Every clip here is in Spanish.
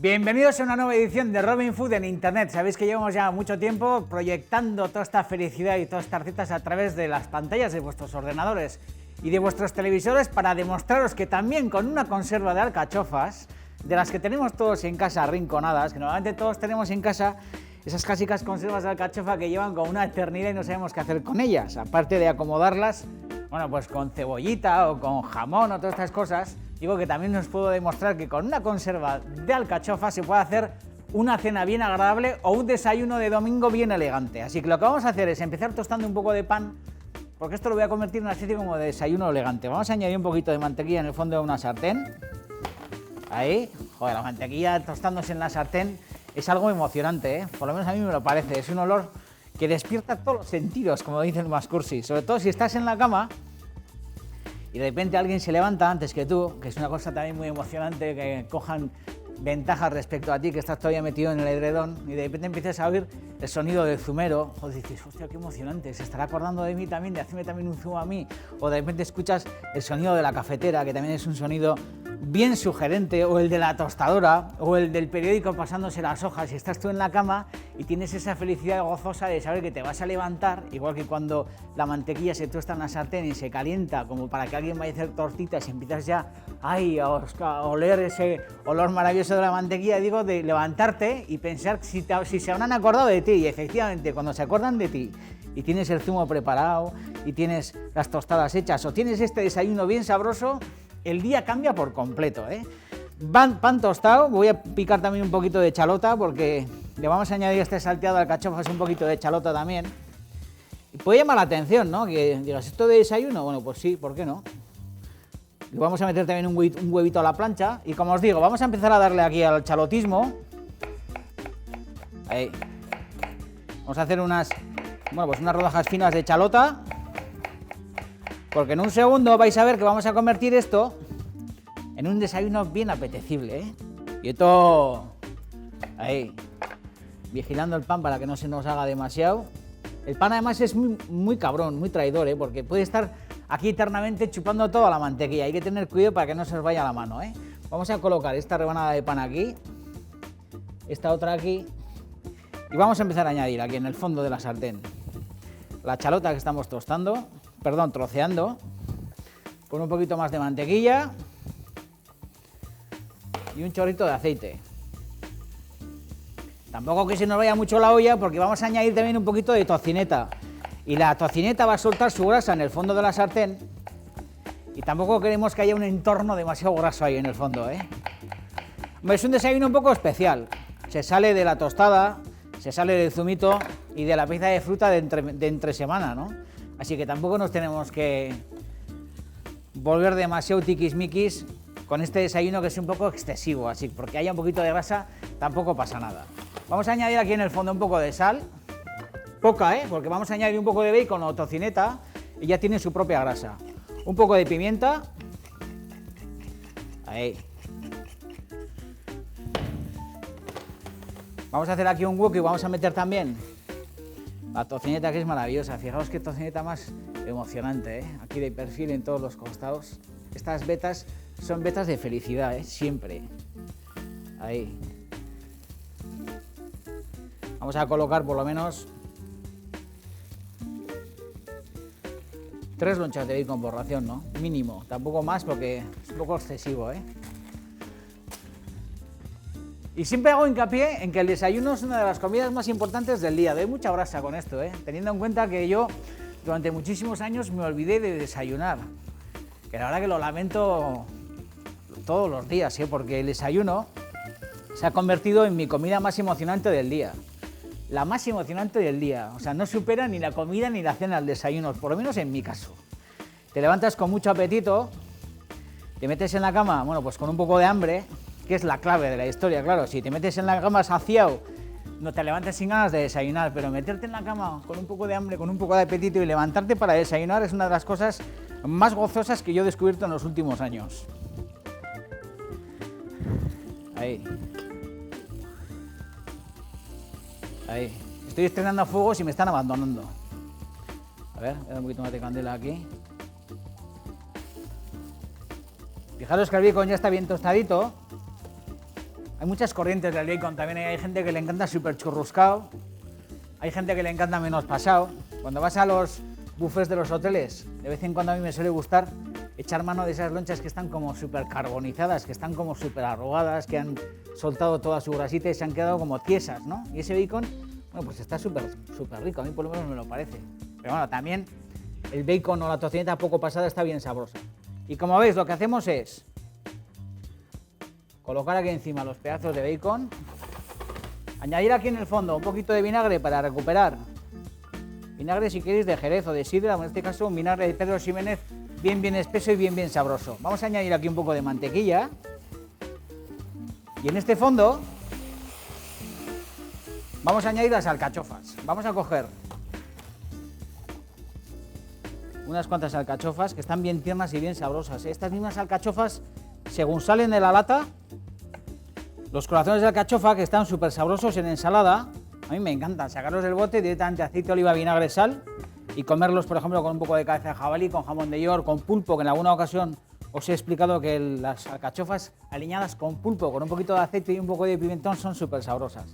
Bienvenidos a una nueva edición de Robin Food en Internet. Sabéis que llevamos ya mucho tiempo proyectando toda esta felicidad y todas estas recetas a través de las pantallas de vuestros ordenadores y de vuestros televisores para demostraros que también con una conserva de alcachofas, de las que tenemos todos en casa arrinconadas, que normalmente todos tenemos en casa, esas clásicas conservas de alcachofa que llevan con una eternidad y no sabemos qué hacer con ellas, aparte de acomodarlas, bueno, pues con cebollita o con jamón o todas estas cosas. Digo que también os puedo demostrar que con una conserva de alcachofa se puede hacer una cena bien agradable o un desayuno de domingo bien elegante. Así que lo que vamos a hacer es empezar tostando un poco de pan, porque esto lo voy a convertir en una especie como de desayuno elegante. Vamos a añadir un poquito de mantequilla en el fondo de una sartén. Ahí, joder, la mantequilla tostándose en la sartén es algo emocionante, ¿eh? Por lo menos a mí me lo parece. Es un olor que despierta todos los sentidos, como dice el Mascursi. Sobre todo si estás en la cama y de repente alguien se levanta antes que tú, que es una cosa también muy emocionante, que cojan ventajas respecto a ti, que estás todavía metido en el edredón, y de repente empiezas a oír el sonido del zumero. Joder, dices, hostia, qué emocionante, se estará acordando de mí también, de hacerme también un zumo a mí. O de repente escuchas el sonido de la cafetera, que también es un sonido bien sugerente, o el de la tostadora, o el del periódico pasándose las hojas, y estás tú en la cama y tienes esa felicidad gozosa de saber que te vas a levantar, igual que cuando la mantequilla se tuesta en la sartén y se calienta como para que alguien vaya a hacer tortitas y empiezas ya a oler ese olor maravilloso de la mantequilla, digo, de levantarte y pensar si se habrán acordado de ti. Y efectivamente, cuando se acuerdan de ti y tienes el zumo preparado y tienes las tostadas hechas o tienes este desayuno bien sabroso, el día cambia por completo, ¿eh? Pan tostado, voy a picar también un poquito de chalota porque le vamos a añadir este salteado de alcachofas un poquito de chalota también. Y puede llamar la atención, ¿no? Que digas, ¿esto de desayuno? Bueno, pues sí, ¿por qué no? Y vamos a meter también un huevito a la plancha y, como os digo, vamos a empezar a darle aquí al chalotismo. Ahí. Vamos a hacer unas rodajas finas de chalota, porque en un segundo vais a ver que vamos a convertir esto en un desayuno bien apetecible, ¿eh? Y esto, ahí, vigilando el pan para que no se nos haga demasiado. El pan además es muy cabrón, muy traidor, ¿eh? Porque puede estar aquí eternamente chupando toda la mantequilla. Hay que tener cuidado para que no se os vaya la mano, ¿eh? Vamos a colocar esta rebanada de pan aquí, esta otra aquí, y vamos a empezar a añadir aquí en el fondo de la sartén la chalota que estamos troceando, con un poquito más de mantequilla y un chorrito de aceite. Tampoco que se nos vaya mucho la olla, porque vamos a añadir también un poquito de tocineta. Y la tocineta va a soltar su grasa en el fondo de la sartén. Y tampoco queremos que haya un entorno demasiado graso ahí en el fondo, ¿eh? Es un desayuno un poco especial. Se sale de la tostada, se sale del zumito y de la pieza de fruta de entre semana, ¿no? Así que tampoco nos tenemos que volver demasiado tiquismiquis con este desayuno, que es un poco excesivo. Así que porque haya un poquito de grasa tampoco pasa nada. Vamos a añadir aquí en el fondo un poco de sal. Poca, ¿eh? Porque vamos a añadir un poco de bacon o tocineta y ya tiene su propia grasa. Un poco de pimienta. Ahí. Vamos a hacer aquí un wok y vamos a meter también la tocineta, que es maravillosa. Fijaos qué tocineta más emocionante, ¿eh? Aquí de perfil en todos los costados. Estas vetas son vetas de felicidad, ¿eh? Siempre. Ahí. Vamos a colocar por lo menos 3 lonchas de bacon por ración, ¿no? Mínimo, tampoco más porque es un poco excesivo, ¿eh? Y siempre hago hincapié en que el desayuno es una de las comidas más importantes del día. Doy mucha brasa con esto, ¿eh? Teniendo en cuenta que yo durante muchísimos años me olvidé de desayunar. Que la verdad que lo lamento todos los días, ¿eh? Porque el desayuno se ha convertido en mi comida más emocionante del día. La más emocionante del día. O sea, no supera ni la comida ni la cena el desayuno, por lo menos en mi caso. Te levantas con mucho apetito, te metes en la cama, bueno, pues con un poco de hambre, que es la clave de la historia, claro. Si te metes en la cama saciado, no te levantes sin ganas de desayunar, pero meterte en la cama con un poco de hambre, con un poco de apetito y levantarte para desayunar es una de las cosas más gozosas que yo he descubierto en los últimos años. Ahí. Ahí. Estoy estrenando fuegos y me están abandonando. A ver, voy a dar un poquito más de candela aquí. Fijaros que el bacon ya está bien tostadito. Hay muchas corrientes del bacon también. Hay gente que le encanta súper churruscado, hay gente que le encanta menos pasado. Cuando vas a los buffets de los hoteles, de vez en cuando a mí me suele gustar echar mano de esas lonchas que están como súper carbonizadas, que están como súper arrugadas, que han soltado toda su grasita y se han quedado como tiesas, ¿no? Y ese bacon, bueno, pues está súper rico, a mí por lo menos me lo parece. Pero bueno, también el bacon o la tocineta poco pasada está bien sabrosa. Y como veis, lo que hacemos es colocar aquí encima los pedazos de bacon, añadir aquí en el fondo un poquito de vinagre para recuperar. Vinagre, si queréis, de Jerez o de sidra, en este caso un vinagre de Pedro Ximénez bien espeso y bien sabroso. Vamos a añadir aquí un poco de mantequilla. Y en este fondo vamos a añadir las alcachofas. Vamos a coger unas cuantas alcachofas que están bien tiernas y bien sabrosas. Estas mismas alcachofas, según salen de la lata, los corazones de alcachofa que están súper sabrosos en ensalada, a mí me encantan sacarlos del bote, directamente aceite, oliva, vinagre, sal y comerlos, por ejemplo, con un poco de cabeza de jabalí, con jamón de york, con pulpo, que en alguna ocasión os he explicado que las alcachofas aliñadas con pulpo, con un poquito de aceite y un poco de pimentón son súper sabrosas.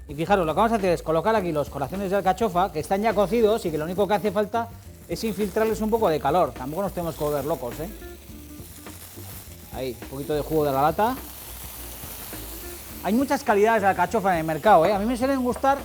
Y fijaros, lo que vamos a hacer es colocar aquí los corazones de alcachofa, que están ya cocidos y que lo único que hace falta es infiltrarles un poco de calor. Tampoco nos tenemos que volver locos, ¿eh? Ahí, un poquito de jugo de la lata. Hay muchas calidades de alcachofa en el mercado, ¿eh? A mí me suelen gustar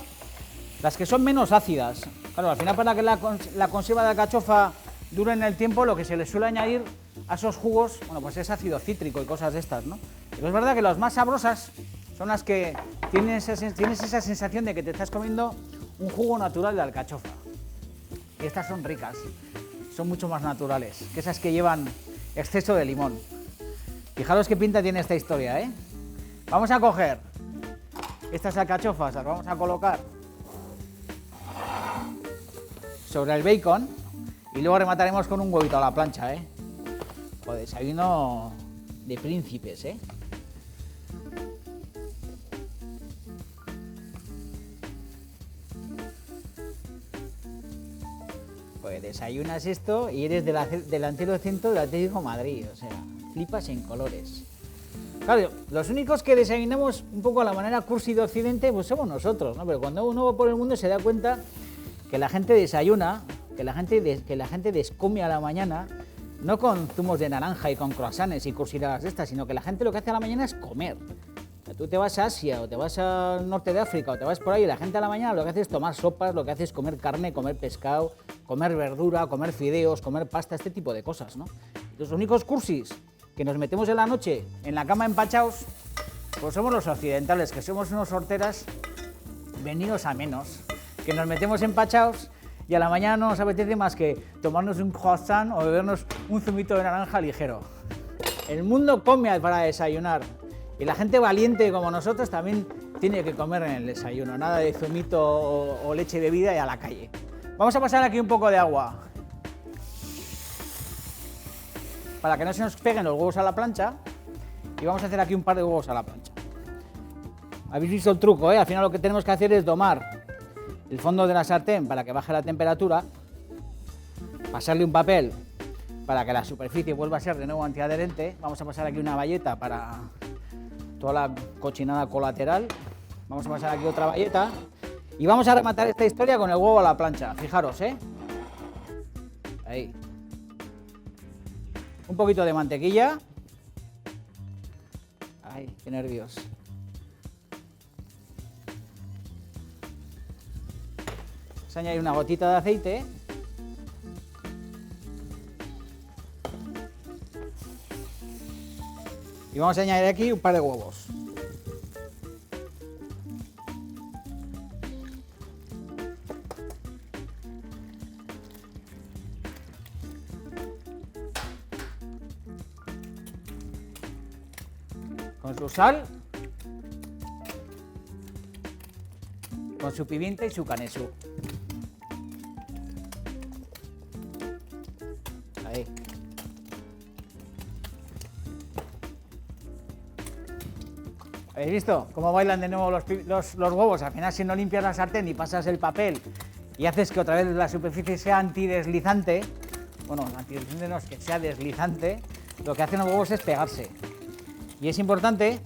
las que son menos ácidas. Claro, al final para que la conserva de alcachofa dure en el tiempo, lo que se le suele añadir a esos jugos, bueno, pues es ácido cítrico y cosas de estas, ¿no? Pero es verdad que las más sabrosas son las que tienes esa sensación de que te estás comiendo un jugo natural de alcachofa. Y estas son ricas, son mucho más naturales que esas que llevan exceso de limón. Fijaros qué pinta tiene esta historia, ¿eh? Vamos a coger estas alcachofas, las vamos a colocar sobre el bacon y luego remataremos con un huevito a la plancha, ¿eh? O desayuno de príncipes, ¿eh? Pues desayunas esto y eres delantero centro del Atlético de Madrid, o sea, flipas en colores. Claro, los únicos que desayunamos un poco a la manera cursi de Occidente, pues somos nosotros, ¿no? Pero cuando uno va por el mundo se da cuenta que la gente desayuna, que la gente descome a la mañana, no con zumos de naranja y con croissants y cursiladas de estas, sino que la gente lo que hace a la mañana es comer. O sea, tú te vas a Asia o te vas al norte de África o te vas por ahí y la gente a la mañana lo que hace es tomar sopas, lo que hace es comer carne, comer pescado, comer verdura, comer fideos, comer pasta, este tipo de cosas, ¿no? Los únicos cursis que nos metemos en la noche en la cama empachados, pues somos los occidentales, que somos unos horteras venidos a menos, que nos metemos empachados y a la mañana no nos apetece más que tomarnos un croissant o bebernos un zumito de naranja ligero. El mundo come para desayunar y la gente valiente como nosotros también tiene que comer en el desayuno, nada de zumito o leche bebida y a la calle. Vamos a pasar aquí un poco de agua para que no se nos peguen los huevos a la plancha y vamos a hacer aquí un par de huevos a la plancha. Habéis visto el truco, ¿eh? Al final lo que tenemos que hacer es domar el fondo de la sartén para que baje la temperatura, pasarle un papel para que la superficie vuelva a ser de nuevo antiadherente. Vamos a pasar aquí una bayeta para toda la cochinada colateral. Vamos a pasar aquí otra bayeta y vamos a rematar esta historia con el huevo a la plancha. Fijaros, ¿eh? Ahí. Un poquito de mantequilla. Ay, qué nervios. Vamos a añadir una gotita de aceite. Y vamos a añadir aquí un par de huevos. Con su sal, con su pimienta y su canesú. Ahí. ¿Habéis visto cómo bailan de nuevo los huevos? Al final, si no limpias la sartén y pasas el papel y haces que otra vez la superficie sea antideslizante, bueno, antideslizante no es que sea deslizante, lo que hacen los huevos es pegarse. Y es importante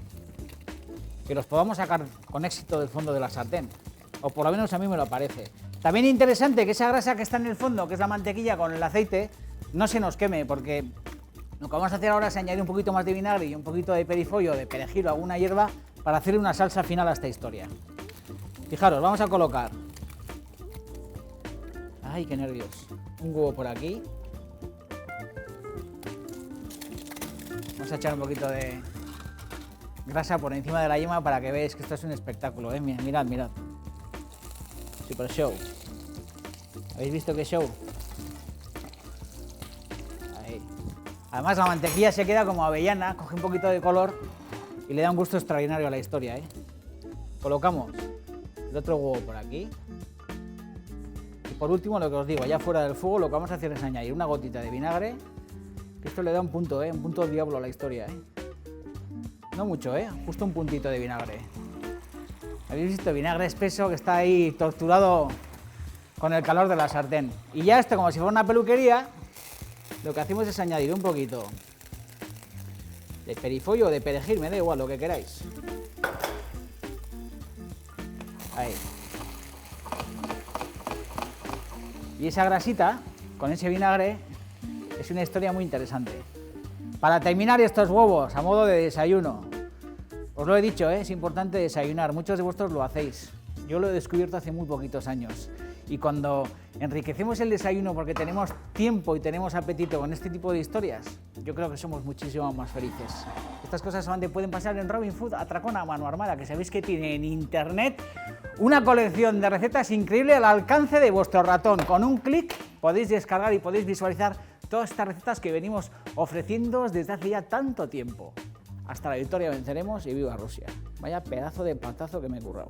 que los podamos sacar con éxito del fondo de la sartén, o por lo menos a mí me lo parece. También interesante que esa grasa que está en el fondo, que es la mantequilla con el aceite, no se nos queme, porque lo que vamos a hacer ahora es añadir un poquito más de vinagre y un poquito de perifollo, de perejil o alguna hierba para hacerle una salsa final a esta historia. Fijaros, vamos a colocar, ay, qué nervios, un huevo por aquí. Vamos a echar un poquito de grasa por encima de la yema para que veáis que esto es un espectáculo, ¿eh? Mirad, mirad. Super show. ¿Habéis visto qué show? Ahí. Además la mantequilla se queda como avellana, coge un poquito de color y le da un gusto extraordinario a la historia, ¿eh? Colocamos el otro huevo por aquí. Y por último, lo que os digo, ya fuera del fuego, lo que vamos a hacer es añadir una gotita de vinagre. Que esto le da un punto diablo a la historia, ¿eh? No mucho, justo un puntito de vinagre. ¿Habéis visto? Vinagre espeso que está ahí torturado con el calor de la sartén. Y ya esto, como si fuera una peluquería, lo que hacemos es añadir un poquito de perifollo o de perejil, me da igual, lo que queráis. Ahí. Y esa grasita, con ese vinagre, es una historia muy interesante. Para terminar estos huevos, a modo de desayuno, os lo he dicho, es importante desayunar, muchos de vosotros lo hacéis. Yo lo he descubierto hace muy poquitos años. Y cuando enriquecemos el desayuno porque tenemos tiempo y tenemos apetito con este tipo de historias, yo creo que somos muchísimo más felices. Estas cosas solamente pueden pasar en Robin Food Atracón a mano armada, que sabéis que tiene en internet una colección de recetas increíble al alcance de vuestro ratón. Con un clic podéis descargar y podéis visualizar todas estas recetas que venimos ofreciendo desde hace ya tanto tiempo. Hasta la victoria venceremos y viva Rusia. Vaya pedazo de patazo que me he currado.